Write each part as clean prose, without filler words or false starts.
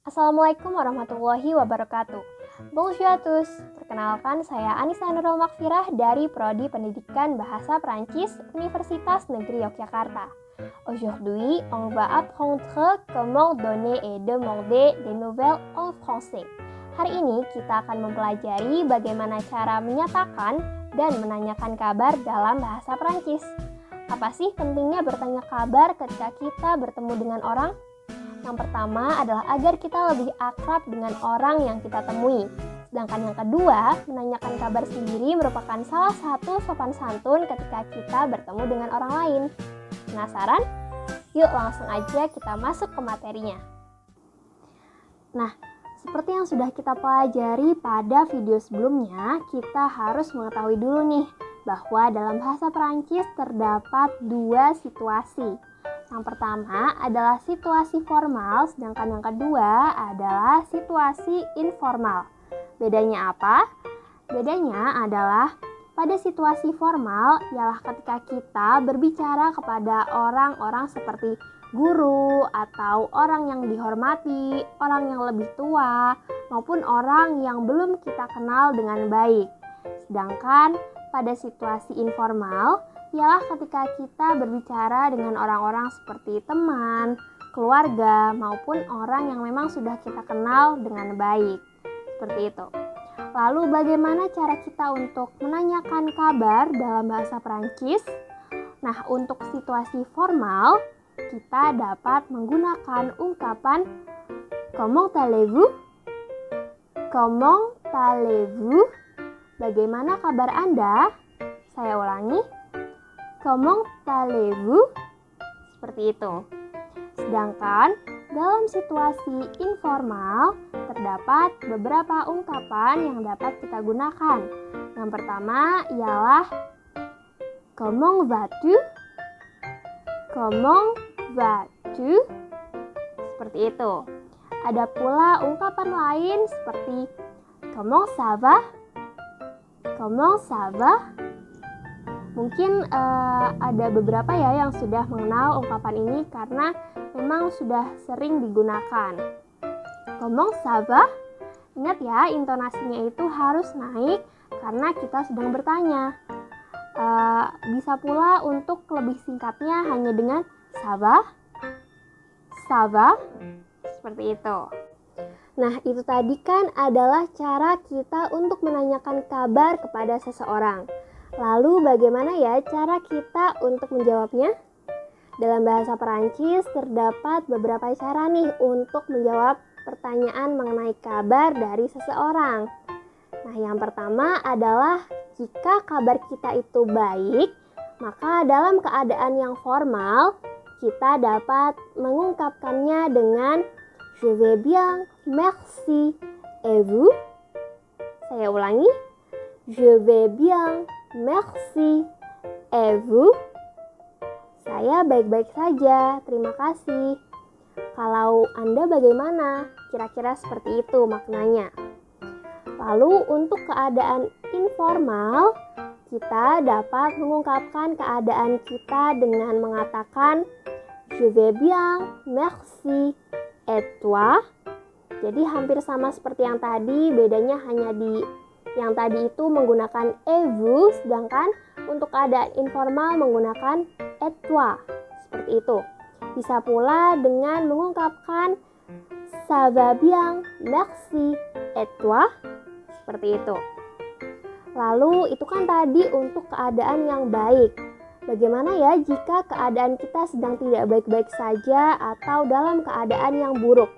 Assalamualaikum warahmatullahi wabarakatuh. Bonjour à tous. Perkenalkan, saya Anissa Nurul Makfirah dari Prodi Pendidikan Bahasa Prancis Universitas Negeri Yogyakarta. Aujourd'hui, on va apprendre comment donner et demander des nouvelles en français. Hari ini kita akan mempelajari bagaimana cara menyatakan dan menanyakan kabar dalam bahasa Prancis. Apa sih pentingnya bertanya kabar ketika kita bertemu dengan orang? Yang pertama adalah agar kita lebih akrab dengan orang yang kita temui. Sedangkan yang kedua, menanyakan kabar sendiri merupakan salah satu sopan santun ketika kita bertemu dengan orang lain. Penasaran? Yuk langsung aja kita masuk ke materinya. Nah, seperti yang sudah kita pelajari pada video sebelumnya, kita harus mengetahui dulu nih bahwa dalam bahasa Perancis terdapat dua situasi. Yang pertama adalah situasi formal, sedangkan yang kedua adalah situasi informal. Bedanya apa? Bedanya adalah pada situasi formal ialah ketika kita berbicara kepada orang-orang seperti guru atau orang yang dihormati, orang yang lebih tua, maupun orang yang belum kita kenal dengan baik. Sedangkan pada situasi informal ialah ketika kita berbicara dengan orang-orang seperti teman, keluarga, maupun orang yang memang sudah kita kenal dengan baik. Seperti itu. Lalu bagaimana cara kita untuk menanyakan kabar dalam bahasa Perancis? Nah, untuk situasi formal, kita dapat menggunakan ungkapan Comment allez-vous? Comment allez-vous? Bagaimana kabar Anda? Saya ulangi. Comment allez-vous? Seperti itu. Sedangkan dalam situasi informal terdapat beberapa ungkapan yang dapat kita gunakan. Yang pertama ialah Comment vas-tu? Comment vas-tu? Seperti itu. Ada pula ungkapan lain seperti Comment ça va? Comment ça va? Mungkin ada beberapa ya yang sudah mengenal ungkapan ini karena memang sudah sering digunakan. Comment ça va? Ingat ya, intonasinya itu harus naik karena kita sedang bertanya. Bisa pula untuk lebih singkatnya hanya dengan ça va? Ça va? Seperti itu. Nah, itu tadi kan adalah cara kita untuk menanyakan kabar kepada seseorang. Lalu bagaimana ya cara kita untuk menjawabnya? Dalam bahasa Perancis terdapat beberapa cara nih untuk menjawab pertanyaan mengenai kabar dari seseorang. Nah, yang pertama adalah jika kabar kita itu baik, maka dalam keadaan yang formal kita dapat mengungkapkannya dengan Je vais bien, merci, et vous? Saya ulangi. Je vais bien, merci, et vous? Saya baik-baik saja, terima kasih. Kalau Anda bagaimana? Kira-kira seperti itu maknanya. Lalu untuk keadaan informal, kita dapat mengungkapkan keadaan kita dengan mengatakan Je vais bien, merci, et toi? Jadi hampir sama seperti yang tadi, bedanya hanya di yang tadi itu menggunakan et vous, sedangkan untuk keadaan informal menggunakan et toi. Seperti itu. Bisa pula dengan mengungkapkan ça va bien, merci, et toi? Seperti itu. Lalu itu kan tadi untuk keadaan yang baik. Bagaimana ya jika keadaan kita sedang tidak baik-baik saja atau dalam keadaan yang buruk?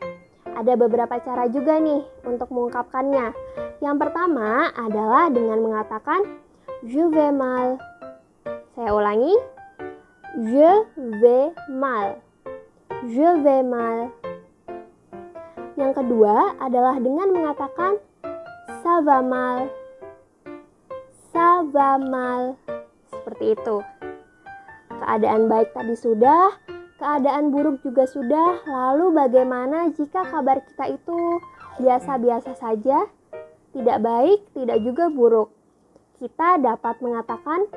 Ada beberapa cara juga nih untuk mengungkapkannya. Yang pertama adalah dengan mengatakan je vais mal. Saya ulangi. Je vais mal. Je vais mal. Yang kedua adalah dengan mengatakan ça va mal. Ça va mal. Seperti itu. Keadaan baik tadi sudah, keadaan buruk juga sudah. Lalu bagaimana jika kabar kita itu biasa-biasa saja, tidak baik, tidak juga buruk? Kita dapat mengatakan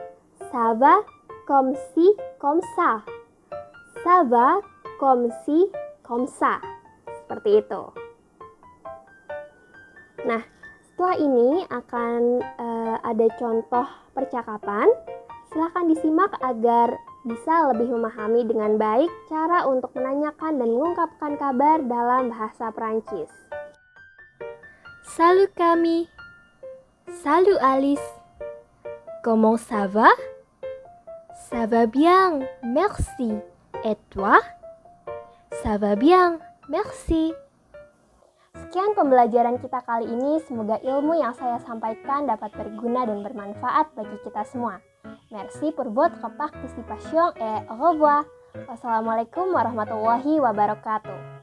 ça va comme si, comme ça. Ça va comme si, comme ça. Seperti itu. Nah, setelah ini akan ada contoh percakapan. Silakan disimak agar bisa lebih memahami dengan baik cara untuk menanyakan dan mengungkapkan kabar dalam bahasa Prancis. Salut Camille. Salut Alice. Comment ça va? Ça va bien, merci. Et toi? Ça va bien, merci. Sekian pembelajaran kita kali ini. Semoga ilmu yang saya sampaikan dapat berguna dan bermanfaat bagi kita semua. Merci pour votre participation et au revoir. Wassalamualaikum warahmatullahi wabarakatuh.